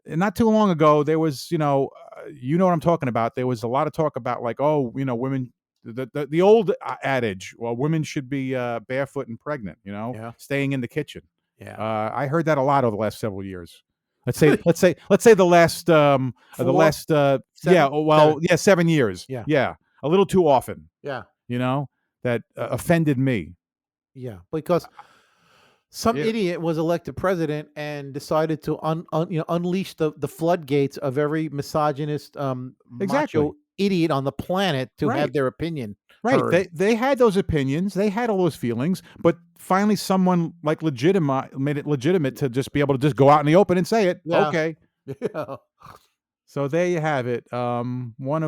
not too long ago, there was, you know what I'm talking about. There was a lot of talk about like, oh, women, the old adage, well, women should be barefoot and pregnant, Yeah. staying in the kitchen. Yeah. I heard that a lot over the last several years. Let's say the last Four? 7 years. Yeah. Yeah. A little too often, Yeah. that offended me. Yeah. Because some Yeah. idiot was elected president and decided to unleash the floodgates of every misogynist Exactly. macho idiot on the planet to have Right. their opinion Right. heard. They had those opinions. They had all those feelings, but finally someone like made it legitimate to just be able to just go out in the open and say it. Yeah. Okay. Yeah. So there you have it. One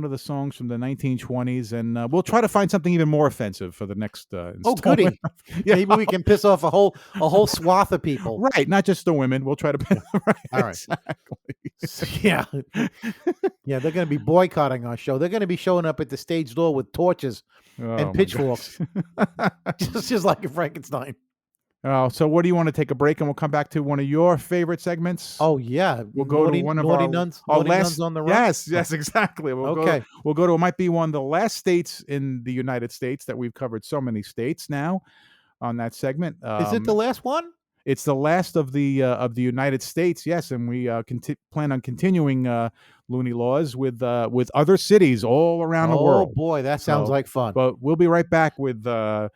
of the songs from the 1920s, and we'll try to find something even more offensive for the next Oh, installment. goody. Yeah. Maybe we can piss off a whole swath of people. Right, not just the women. We'll try to. Right, All right. exactly. Yeah. Yeah, they're going to be boycotting our show. They're going to be showing up at the stage door with torches Oh, and my pitchforks, gosh. just like in Frankenstein. Oh, so what do you want to take a break, and we'll come back to one of your favorite segments? Oh yeah, We'll go to one of naughty our nuns. our Naughty last. nuns on the run. Yes, exactly. Okay. We'll go to. It might be one of the last states in the United States that we've covered. So many states now on that segment. Is it the last one? It's the last of the United States, yes, and we plan on continuing Looney Laws with other cities all around the world. Oh boy, that sounds So, like fun. But we'll be right back with the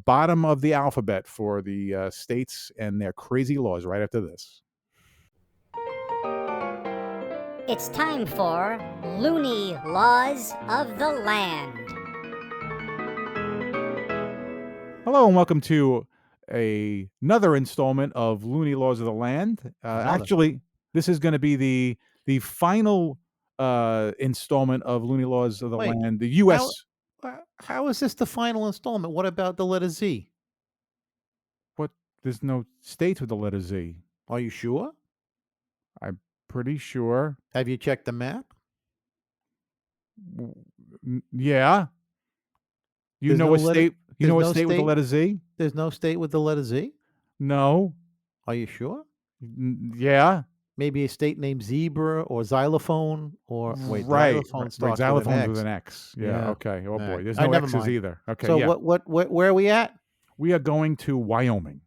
bottom of the alphabet for the states and their crazy laws right after this. It's time for Looney Laws of the Land. Hello and welcome to another installment of Looney Laws of the Land. Actually, this is going to be the final installment of Looney Laws of the Wait, Land. The U.S. How is this the final installment? What about the letter Z? There's no states with the letter Z. Are you sure? Pretty sure. Have you checked the map? Yeah. You There's know no what letter- state? You know There's a no state with the state? letter Z? There's no state with the letter Z? No. Are you sure? Yeah. Maybe a state named Zebra or Xylophone or wait, Right. Xylophone Right. starts Xylophone's with with an an X. X. Yeah. Okay. Oh All boy. right. There's All right, no never X's mind. either. Okay. So yeah. where are we at? We are going to Wyoming.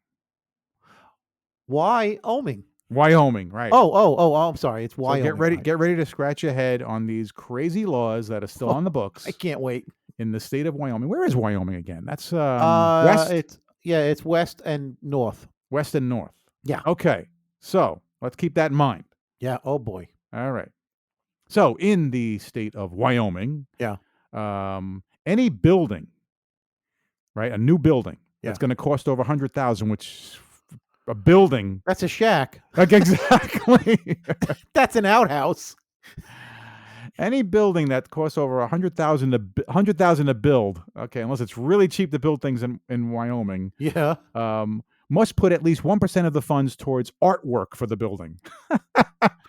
Wyoming. Wyoming. Right. Oh, I'm sorry. It's So Wyoming. get ready. right. Get ready to scratch your head on these crazy laws that are still on the books I can't wait. in the state of Wyoming. Where is Wyoming again? That's west, It's west and north. west and north. Yeah. Okay. So let's keep that in mind. Yeah. Oh boy. All right. So in the state of Wyoming, Yeah. any building, right, a new building that's Yeah. going to cost over 100,000, which a building, That's a shack. like exactly, That's an outhouse. any building that costs over 100,000 to build, okay, unless it's really cheap to build things in Wyoming, Yeah. must put at least 1% of the funds towards artwork for the building.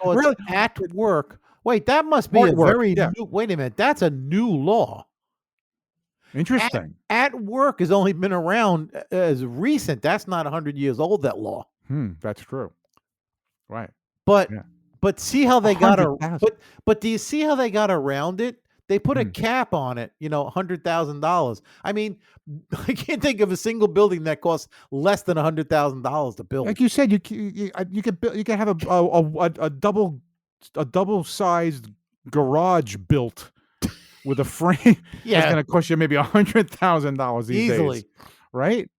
Oh, it's Really? at work. Wait, that must be a Artwork, very yeah. new. Wait a minute. That's a new law. Interesting. At work has only been around as recent. That's not 100 years old, that law. That's true. Right. But Yeah. but see how they got 100,000. but do you see how they got around it? They put a Hmm. cap on it, $100,000. I mean, I can't think of a single building that costs less than $100,000 to build. Like you said, you could have a double-sized garage built with a frame. That's Yeah. going to cost you maybe $100,000 these Easily. days, right?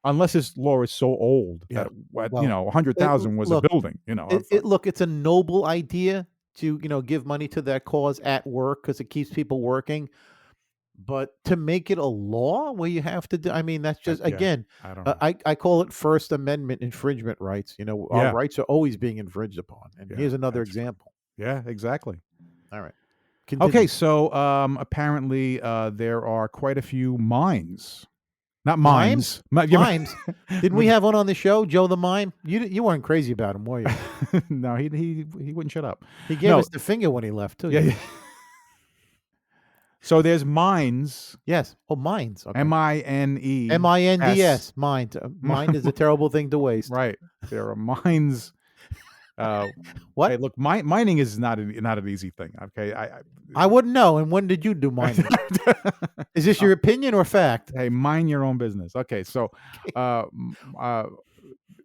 Unless this law is so old Yeah. that Well, 100,000 was look, a building. Look, it's a noble idea to give money to that cause at work because it keeps people working. But to make it a law where you have to do, I mean, that's just Yeah. again, I don't know. I call it First Amendment infringement rights. Our Yeah. rights are always being infringed upon. And Yeah, here's another that's true. example. Yeah, exactly. All right. Okay, Continue. so apparently there are quite a few mines. Not Mimes? mines. Yeah, Mimes. Didn't we have one on the show, Joe the Mime? You weren't crazy about him, were you? No, he wouldn't shut up. He gave No. us the finger when he left too. Yeah, yeah. So there's mines, Yes. Oh, mines. Okay. MINE. MINDS. Mind. Mind is a terrible thing to waste. Right. There are mines. What? Hey, look, mining is not an easy thing. Okay. I wouldn't know. And when did you do mining? Is this your opinion or fact? Hey, mind your own business. Okay. So,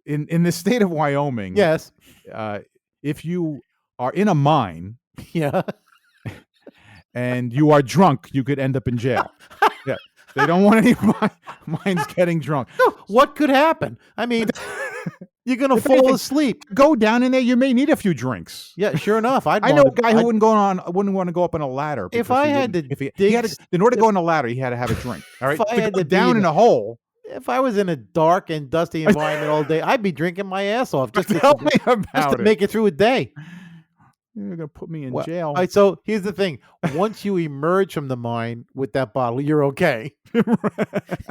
in the state of Wyoming, Yes. if you are in a mine Yeah. and you are drunk, you could end up in jail. Yeah. They don't want any mines getting drunk. What could happen? I mean, you're gonna If fall anything- asleep. Go down in there. You may need a few drinks. Yeah. Sure enough, I I know a guy who wouldn't want to go up on a ladder. If because I he had didn't- to if he had dig- in order to go on a ladder, he had to have a drink. All right, If I to had go to be down in the- a hole. If I was in a dark and dusty environment all day, I'd be drinking my ass off just Tell me just about to it. make it through a day. You're gonna put me in Well, jail. All right, so here's the thing: once you emerge from the mine with that bottle, you're okay.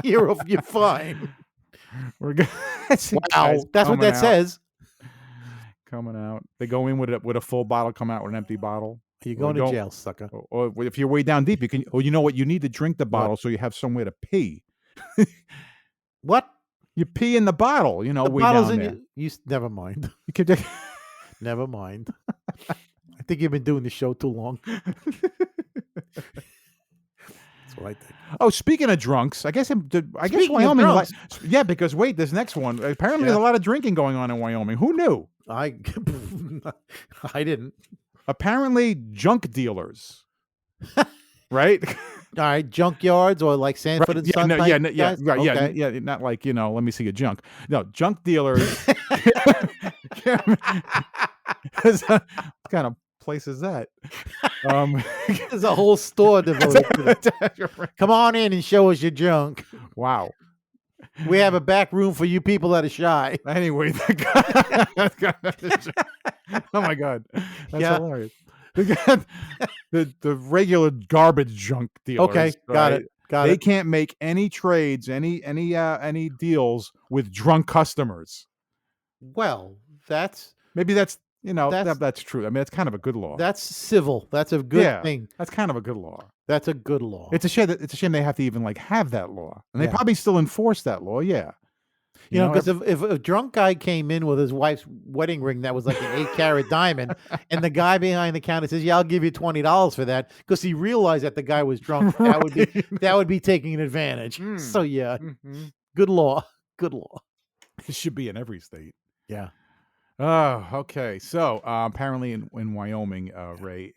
You're fine. We're gonna see Wow, guys that's what coming that out, says. Coming out, they go in with a full bottle, come out with an empty bottle. You're going Or to go- jail, sucker. Or if you're way down deep, you can. Or you know what? You need to drink the bottle so you have somewhere to pee. What? You pee in the bottle. You know, The way bottle's down in there. you. Never mind. You could take- Never mind. I think you've been doing the show too long. That's what I think. Oh, speaking of drunks, I guess Speaking of Wyoming. drunks. Yeah, because wait, this next one. Apparently, there's a lot of drinking going on in Wyoming. Who knew? I didn't. Apparently, junk dealers. Right? All right, junkyards or like Sanford and Yeah, Son no, type yeah, no, yeah, guys? right, Okay. yeah. Not like let me see your junk. No, junk dealers. What kind of place is that? There's a whole store devoted to that. Come on in and show us your junk. Wow. We have a back room for you people that are shy. Anyway, oh my god, that's Yeah. hilarious. The regular garbage junk dealers. Okay, got right? it. Got They it. can't make any trades, any deals with drunk customers. Well, that's Maybe that's That's- that's true. I mean, that's kind of a good law. civil. That's a good Yeah. thing. That's kind of a good law. That's a good law. It's a shame they have to even like have that law, and they Yeah. probably still enforce that law. Yeah, You know, because if a drunk guy came in with his wife's wedding ring that was like an 8-carat diamond, and the guy behind the counter says, "Yeah, I'll give you $20 for that," because he realized that the guy was drunk, that would be taking an advantage. So yeah, good law, good law. it should be in every state. Yeah. Oh, okay. So apparently in Wyoming, Ray,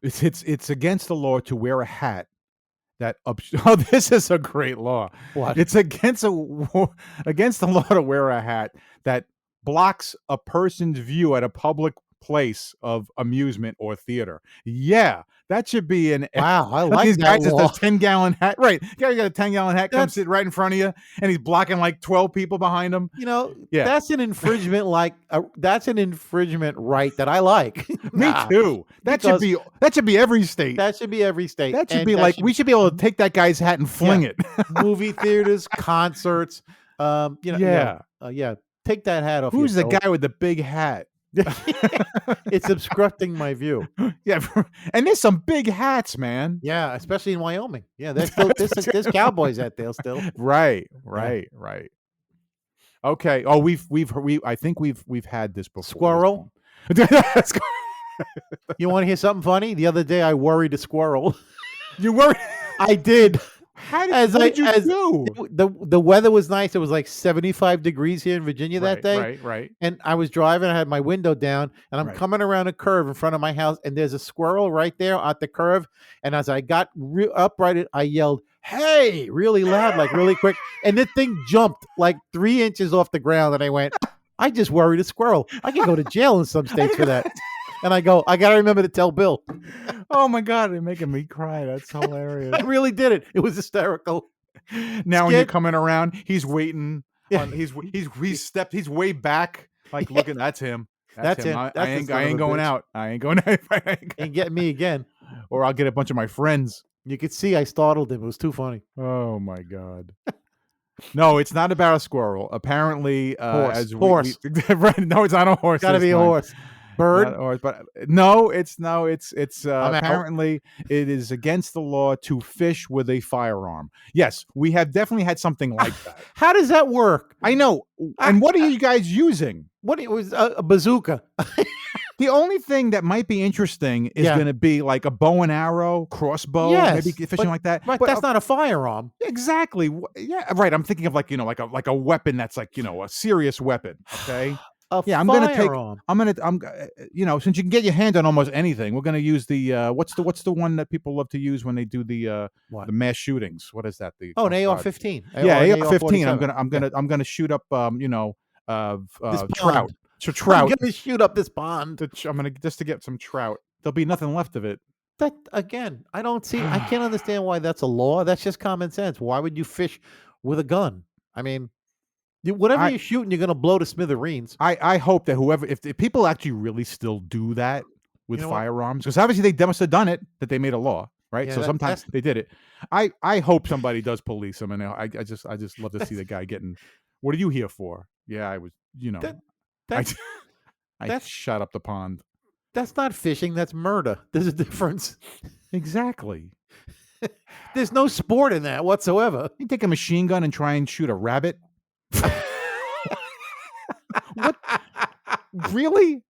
it's against the law to wear a hat that oh, this is a great law. What? It's against against the law to wear a hat that blocks a person's view at a public place of amusement or theater. Yeah, that should be in. Wow, I Look, like these that guys law. with this 10-gallon hat. Right, guy got a 10-gallon hat, comes sit right in front of you, and he's blocking like 12 people behind him. You know, Yeah. that's an infringement. That's an infringement right that I like. Me too. That should be every state. That should be every state. That should And be like we should be able to take that guy's hat and fling it. movie theaters, concerts. Yeah. Take that hat off. Who's the yourself. guy with the big hat? It's obstructing my view. Yeah, and there's some big hats, man. Yeah, especially in Wyoming. Yeah, there's there's cowboys out there still. Right. Okay. Oh, I think we've had this before. Squirrel. You want to hear something funny? The other day I worried a squirrel. You worried? I did. What did you do? The weather was nice. It was like 75 degrees here in Virginia that day. Right. And I was driving. I had my window down, and I'm coming around a curve in front of my house, and there's a squirrel right there at the curve. And as I got uprighted, I yelled, "Hey!" really loud, like really quick. And the thing jumped like 3 inches off the ground, and I went, "I just worried a squirrel. I could go to jail in some states for that." And I go, "I got to remember to tell Bill." Oh my God, you're making me cry. That's hilarious. I really did it. It was hysterical. Now when you're coming around, he's waiting. He's way back. Like, looking, that's him. That's him. I That's ain't the son of a going bitch. out. I ain't going out. And get me again. Or I'll get a bunch of my friends. You could see I startled him. It was too funny. Oh my God. No, it's not about a squirrel. Apparently, Horse. Right? No, it's not a horse. Got to be a horse. Bird. Not a horse, but it's out. apparently it is against the law to fish with a firearm. Yes, we have definitely had something like that. How does that work? I know. And what are you guys using? What it was a bazooka. The only thing that might be interesting is going to be like a bow and arrow, crossbow, maybe fishing like that. Right, But that's not a firearm. exactly. Yeah, right. I'm thinking of like a weapon that's like a serious weapon. Okay. I'm I'm since you can get your hand on almost anything, we're gonna use the what's the one that people love to use when they do the mass shootings? What is that? An AR-15. Yeah, AR-15. I'm gonna shoot up trout. Trout. I'm gonna shoot up this pond. I'm gonna just to get some trout. There'll be nothing left of it. That again, I can't understand why that's a law. That's just common sense. Why would you fish with a gun? I mean, whatever you're shooting, you're gonna blow to smithereens. I hope that if people actually really still do that with firearms, because obviously they must have done it, that they made a law, right? Yeah, so sometimes they did it. I hope somebody does police them, and I just love to see the guy getting. What are you here for? Yeah, I was. I shot up the pond. That's not fishing. That's murder. There's a difference. Exactly. There's no sport in that whatsoever. You take a machine gun and try and shoot a rabbit. What? Really?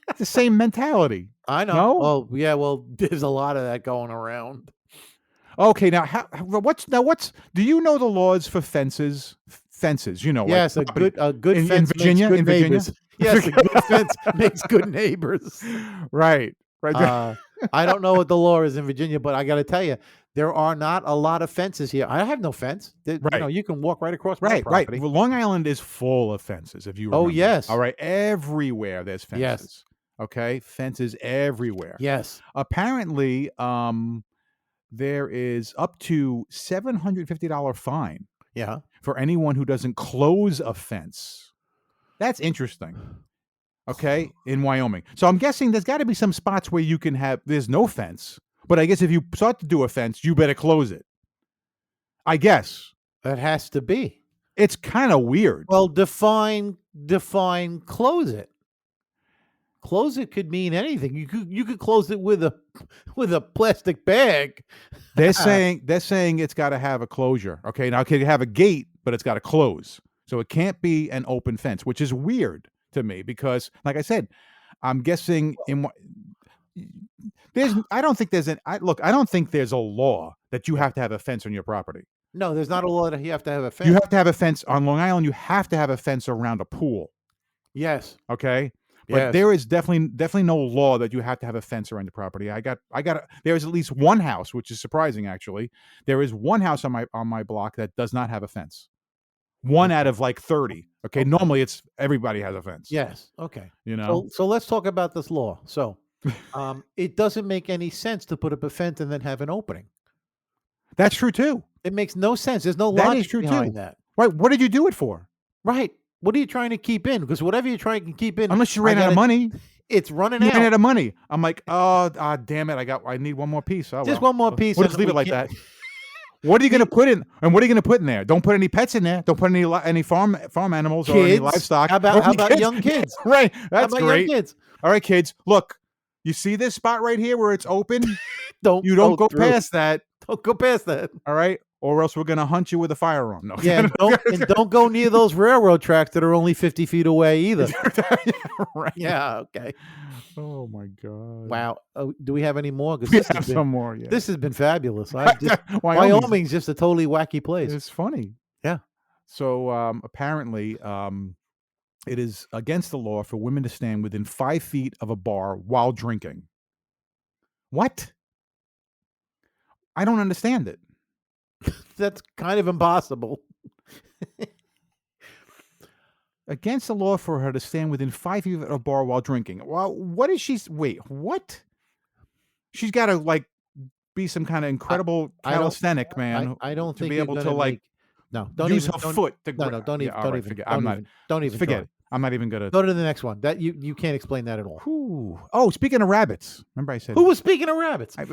It's the same mentality. I know. No? Oh, yeah. Well, there's a lot of that going around. Okay, now do you know the laws for fences? Fences, Yes, like a good in fence Virginia. makes In good Virginia, neighbors. Yes, a good fence makes good neighbors. Right. I don't know what the law is in Virginia, but I got to tell you, there are not a lot of fences here. I have no fence. Right. You can walk right across my property. Right. Well, Long Island is full of fences. If you remember. Oh, yes. All right. Everywhere there's fences. Yes. Okay. Fences everywhere. Yes. Apparently, there is up to $750 fine. Yeah. For anyone who doesn't close a fence. That's interesting. Okay, in Wyoming. So I'm guessing there's got to be some spots where you can there's no fence. But I guess if you start to do a fence, you better close it. I guess. That has to be. It's kind of weird. Well, define close it. Close it could mean anything. You could close it with a plastic bag. They're saying it's got to have a closure. Okay, now it could have a gate, but it's got to close, so it can't be an open fence, which is weird to me because, like I said, I'm guessing I don't think there's I don't think there's a law that you have to have a fence on your property. No, there's not a law that you have to have a fence. You have to have a fence on Long Island. You have to have a fence around a pool. Yes. Okay. But Yes. there is definitely no law that you have to have a fence around the property. There's at least one house, which is surprising actually. There is one house on my block that does not have a fence. One out of like 30. Okay. Normally it's everybody has a fence. Yes. Okay. You know. So let's talk about this law. So, it doesn't make any sense to put up a fence and then have an opening. That's true too. It makes no sense. There's no That is logic true behind too. that. Right. What did you do it for? Right. What are you trying to keep in? Because whatever you're trying to keep in, Unless you ran out of money. it's running You out. ran out of money. I'm like, oh, damn it! I need one more piece. Oh, Just well. one more piece. We'll and just leave we it like can't- that. What are you going to put in? And what are you going to put in there? Don't put any pets in there. Don't put any farm animals or any Kids? livestock. How about kids? young kids? Right. How That's about great. young kids? All right, kids. Look, you see this spot right here where it's open? Don't You don't go through. past that. Don't go past that. All right. Or else we're going to hunt you with a firearm. No. Yeah, and don't go near those railroad tracks that are only 50 feet away either. Right. Yeah. Okay. Oh my God. Wow. Do we have any more? 'Cause We this have has been, some more. Yeah. this has been fabulous. Wyoming's- Wyoming's just a totally wacky place. It's funny. Yeah. So apparently, it is against the law for women to stand within 5 feet of a bar while drinking. What? I don't understand it. That's kind of impossible. Against the law for her to stand within 5 feet of a bar while drinking. Well, what is she? Wait, what? She's got to like be some kind of incredible I don't- calisthenic man. I don't to think be you're able to gonna like make- no, don't use even, her foot. To No, no, don't yeah, even. all Don't right, even. forget. Don't I'm not. even. Don't even. Forget try. it. I'm not even gonna. Go to the next one. That you can't explain that at all. Ooh. Oh, speaking of rabbits, remember I said Who was speaking of rabbits? a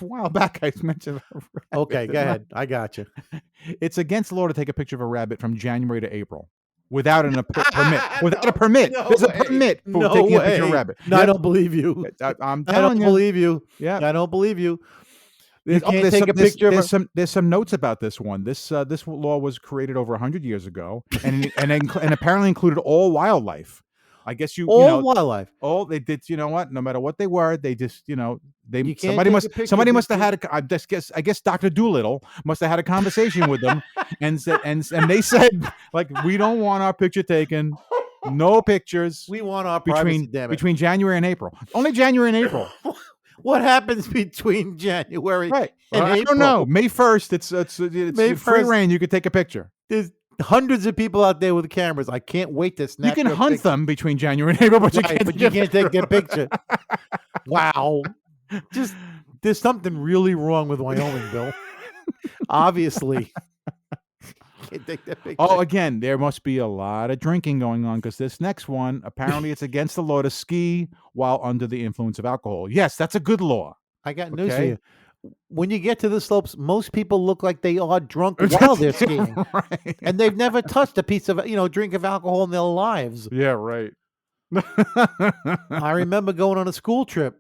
while back I mentioned. A rabbit, Okay, go didn't I? ahead. I got you. It's against the law to take a picture of a rabbit from January to April without permit. Without a permit, No there's a way. permit for No taking a picture of a way. rabbit. No, I Yep. don't believe you. I'm I telling don't you. believe you. Yeah. I don't believe you. There's, can't there's take some, a picture of there's some notes about this one. This law was created over 100 years ago, and and apparently included all wildlife. I guess you All know wildlife. all they did. You know what? No matter what they were, they just they You can't somebody take a picture somebody of must have this had a, I guess Dr. Doolittle must have had a conversation with them and said and they said like we don't want our picture taken. No pictures We want our privacy, damn it. between January and April. Only January and April. What happens between January Right. and I April? don't know. May 1st, it's May free 1st. reign. You could take a picture. There's hundreds of people out there with cameras. I can't wait to snap. You can your hunt picture. them between January and April, but you Right, can't. but you can't take their picture. Wow. Just there's something really wrong with Wyoming, Bill. Obviously. Can't take that picture. Oh, again, there must be a lot of drinking going on because this next one, apparently, it's against the law to ski while under the influence of alcohol. Yes, that's a good law. I got news for okay. you. When you get to the slopes, most people look like they are drunk while they're skiing. Right. And they've never touched a piece of, drink of alcohol in their lives. Yeah, right. I remember going on a school trip,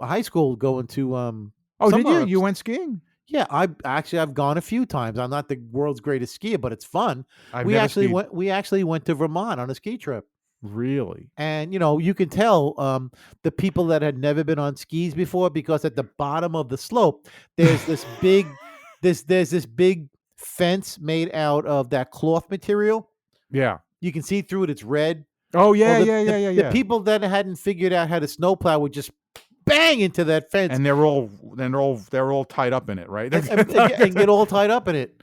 high school, going to Oh, did you? somewhere- You went skiing? Yeah, I've gone a few times. I'm not the world's greatest skier, but it's fun. I've we never actually skied. went. We actually went to Vermont on a ski trip, Really? and you can tell the people that had never been on skis before because at the bottom of the slope there's this big there's this big fence made out of that cloth material. Yeah. You can see through it. It's red. Oh, yeah, Well, yeah. The people that hadn't figured out how to snowplow would just bang into that fence And they're all tied up in it, right? and get all tied up in it.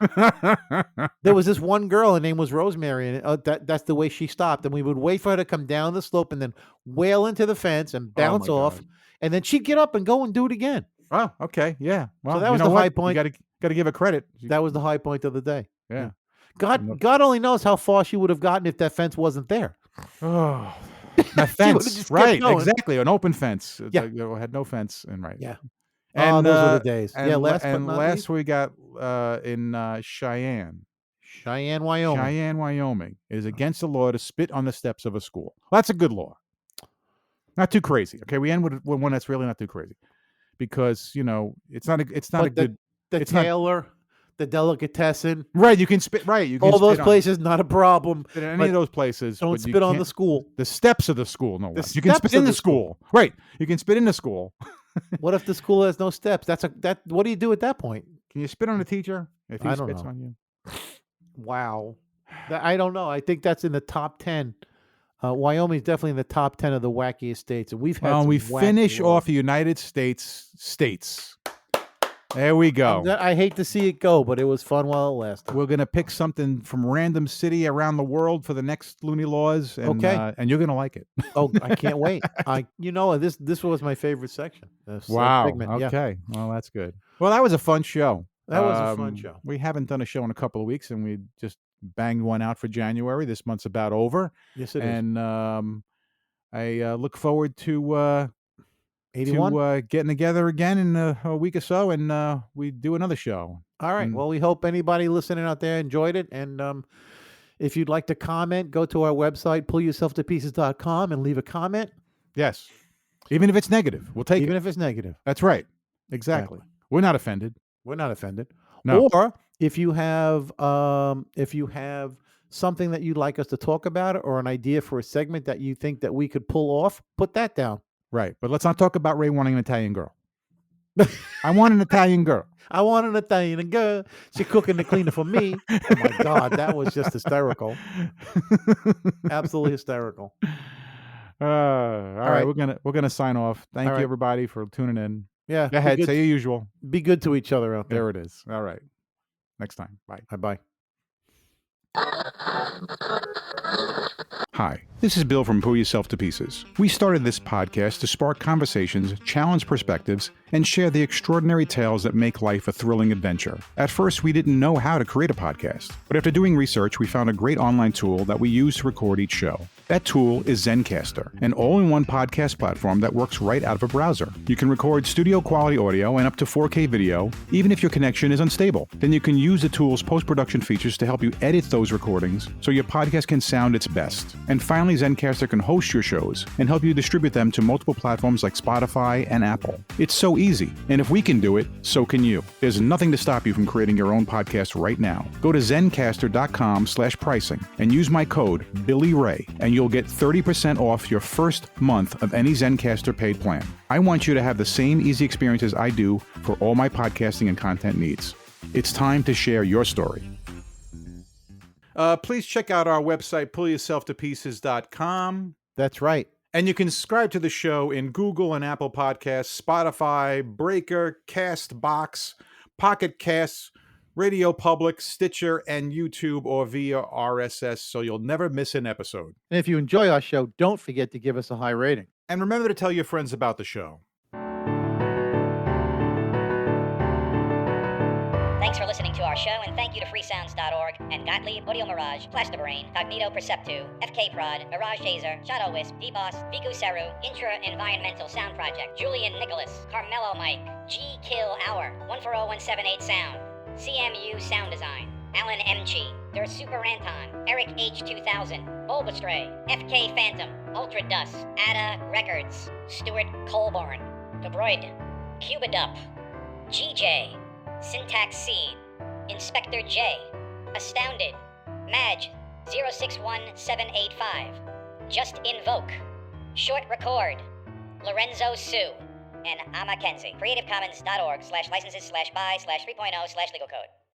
There was this one girl, her name was Rosemary, and that's the way she stopped. And we would wait for her to come down the slope and then wail into the fence and bounce my off. God. And then she'd get up and go and do it again. Oh, okay, yeah. Well, that you was know the what? high point. You got to give her credit. That was the high point of the day. Yeah. God only knows how far she would have gotten if that fence wasn't there. Oh, that would've fence, just kept right? going. Exactly, an open fence. It's Yeah. like, had no fence, and right. Yeah. And Those were the days. And, Yeah, last but and not last least, we got in Cheyenne, Wyoming. Wyoming. It is against the law to spit on the steps of a school. Well, that's a good law. Not too crazy. Okay, we end with one that's really not too crazy, because it's not a But good. the it's not Taylor, the Delicatessen, right. You can spit right. You can all those spit places, not a problem. on any but of those places. Don't but you spit on can't- the school. The steps of the school. No The less. You can spit steps of in the the school. school. Right. You can spit in the school. What if the school has no steps? What do you do at that point? Can you spit on a teacher if he I don't spits know. on you? Wow. I don't know. I think that's in the top 10. Wyoming's definitely in the top 10 of the wackiest states. And we've had Well, some we wacky finish laws. off the United States. There we go. I hate to see it go, but it was fun while it lasted. We're gonna pick something from random city around the world for the next Looney Laws, and Okay. and you're gonna like it. Oh, I can't wait. This was my favorite section. This segment. Yeah. Okay. Well, that's good. Well, that was a fun show. That was a fun show. We haven't done a show in a couple of weeks, and we just banged one out for January. This month's about over, Yes, it is. and I look forward to 81. getting together again in a week or so, and we do another show. All right. and- Well, we hope anybody listening out there enjoyed it. And if you'd like to comment, go to our website, pullyourselftopieces.com, and leave a comment, Yes, even if it's negative, we'll take even it. if it's negative. That's right. Exactly. We're not offended. We're not offended. No. Or if you have something that you'd like us to talk about, or an idea for a segment that you think that we could pull off, put that down. Right. But let's not talk about Ray wanting an Italian girl. I want an Italian girl. I want an Italian girl. She cooking the cleaner for me. Oh my God, that was just hysterical. Absolutely hysterical. All right. We're gonna sign off. Thank All you right. everybody for tuning in. Yeah. Go ahead, say your usual. Be good to each other out there. There it is. All right. Next time. Bye. Bye. Hi, this is Bill from Pull Yourself to Pieces. We started this podcast to spark conversations, challenge perspectives, and share the extraordinary tales that make life a thrilling adventure. At first, we didn't know how to create a podcast, but after doing research, we found a great online tool that we use to record each show. That tool is Zencastr, an all-in-one podcast platform that works right out of a browser. You can record studio-quality audio and up to 4K video, even if your connection is unstable. Then you can use the tool's post-production features to help you edit those recordings so your podcast can sound its best. And finally, Zencastr can host your shows and help you distribute them to multiple platforms like Spotify and Apple. It's so easy, and if we can do it, so can you. There's nothing to stop you from creating your own podcast right now. Go to zencastr.com/pricing and use my code BILLYRAY, and you'll get 30% off your first month of any Zencastr paid plan. I want you to have the same easy experience as I do for all my podcasting and content needs. It's time to share your story. Please check out our website, pullyourselftopieces.com. That's right. And you can subscribe to the show in Google and Apple Podcasts, Spotify, Breaker, Castbox, Pocket Casts, Radio Public, Stitcher, and YouTube, or via RSS, so you'll never miss an episode. And if you enjoy our show, don't forget to give us a high rating. And remember to tell your friends about the show. Thanks for listening to our show, and thank you to freesounds.org and Gottlieb, Audio Mirage, Plastibrain, Cognito Perceptu, FK Prod, Mirage Taser, Shadow Wisp, D-Boss, Viku Seru, Intra Environmental Sound Project, Julian Nicholas, Carmelo Mike, G Kill Hour, 140178 Sound, CMU Sound Design, Alan Mchi, Der Super Anton, Eric H2000, Bulbastray, FK Phantom, Ultra Dust, Ada Records, Stuart Colborn, Debroid, Cubadup, GJ, Syntax Seed, Inspector J, Astounded, Madge 061785, Just Invoke, Short Record, Lorenzo Sue, and I'm Mackenzie. CreativeCommons.org/licenses/by/3.0/legal code.